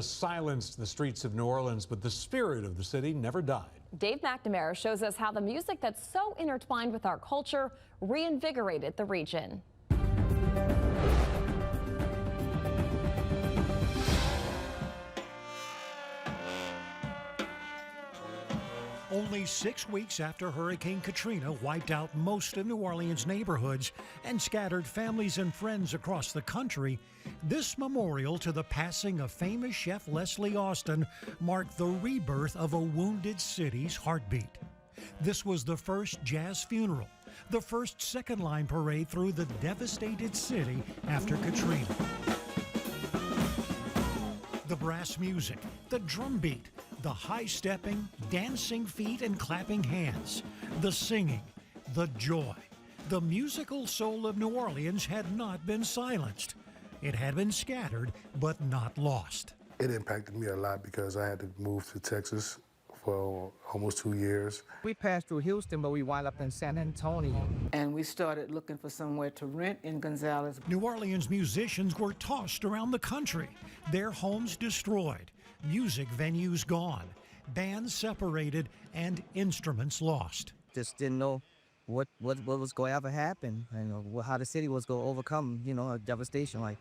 Silenced the streets of New Orleans, but the spirit of the city never died. Dave McNamara shows us how the music that's so intertwined with our culture reinvigorated the region. Only 6 weeks after Hurricane Katrina wiped out most of New Orleans' neighborhoods and scattered families and friends across the country, this memorial to the passing of famous chef Leslie Austin marked the rebirth of a wounded city's heartbeat. This was the first jazz funeral, the first second-line parade through the devastated city after Katrina. The brass music, the drum beat, the high-stepping, dancing feet and clapping hands, the singing, the joy. The musical soul of New Orleans had not been silenced. It had been scattered, but not lost. It impacted me a lot because I had to move to Texas for almost 2 years. We passed through Houston, but we wound up in San Antonio. And we started looking for somewhere to rent in Gonzales. New Orleans musicians were tossed around the country, their homes destroyed, music venues gone, bands separated, and instruments lost. Just didn't know what was going to ever happen, and how the city was going to overcome, a devastation like.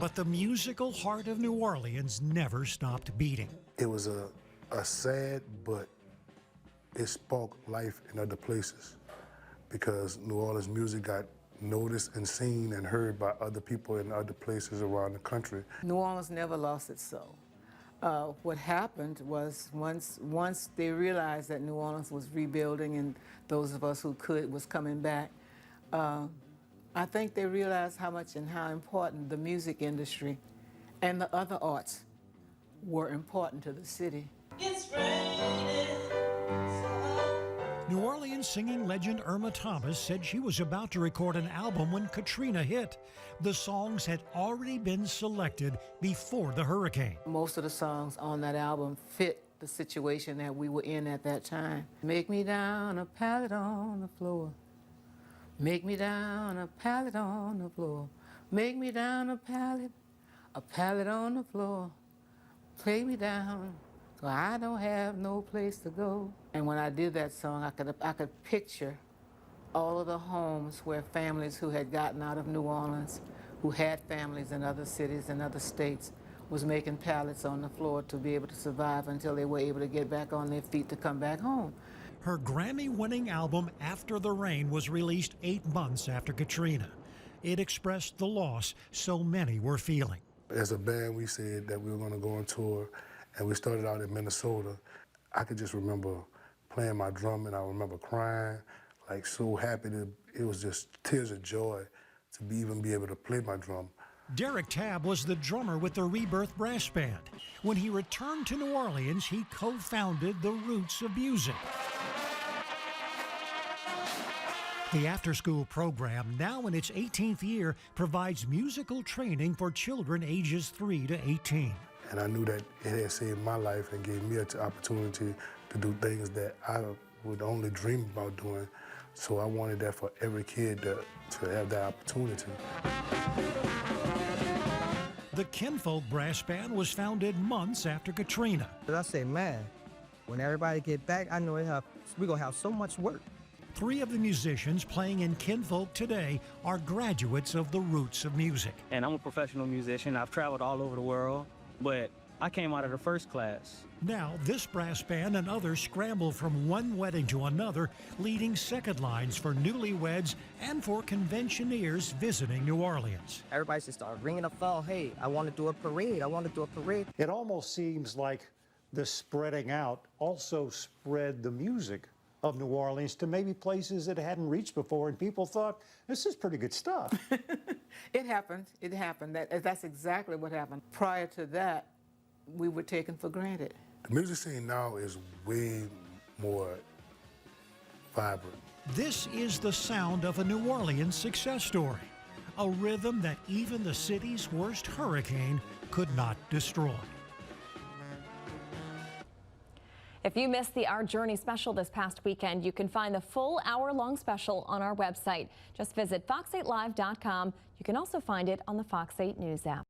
But the musical heart of New Orleans never stopped beating. It was a sad, but it sparked life in other places because New Orleans music got noticed and seen and heard by other people in other places around the country. New Orleans never lost its soul. What happened was once they realized that New Orleans was rebuilding and those of us who could was coming back, I think they realized how much and how important the music industry and the other arts were important to the city. It's raining. New Orleans singing legend Irma Thomas said she was about to record an album when Katrina hit. The songs had already been selected before the hurricane. Most of the songs on that album fit the situation that we were in at that time. Make me down a pallet on the floor. Make me down a pallet on the floor. Make me down a pallet on the floor. Play me down, so I don't have no place to go. And when I did that song, I could picture all of the homes where families who had gotten out of New Orleans, who had families in other cities and other states, was making pallets on the floor to be able to survive until they were able to get back on their feet to come back home. Her Grammy-winning album, After the Rain, was released 8 months after Katrina. It expressed the loss so many were feeling. As a band, we said that we were going to go on tour, and we started out in Minnesota. I could just remember playing my drum, and I remember crying, like so happy. It was just tears of joy to even be able to play my drum. Derek Tabb was the drummer with the Rebirth Brass Band. When he returned to New Orleans, he co-founded the Roots of Music. The after-school program, now in its 18th year, provides musical training for children ages 3 to 18. And I knew that it had saved my life and gave me an opportunity to do things that I would only dream about doing. So I wanted that for every kid to have that opportunity. The Kinfolk Brass Band was founded months after Katrina. I say, man, when everybody get back, I know we're going to have so much work. 3 of the musicians playing in Kinfolk today are graduates of the Roots of Music. And I'm a professional musician. I've traveled all over the world, but I came out of the first class. Now, this brass band and others scramble from one wedding to another, leading second lines for newlyweds and for conventioneers visiting New Orleans. Everybody just started ringing the phone, hey, I want to do a parade, I want to do a parade. It almost seems like the spreading out also spread the music of New Orleans to maybe places it hadn't reached before, and people thought, this is pretty good stuff. It happened. That's exactly what happened. Prior to that, we were taken for granted. The music scene now is way more vibrant. This is the sound of a New Orleans success story, a rhythm that even the city's worst hurricane could not destroy. If you missed the Our Journey special this past weekend, you can find the full hour-long special on our website. Just visit fox8live.com. You can also find it on the Fox 8 News app.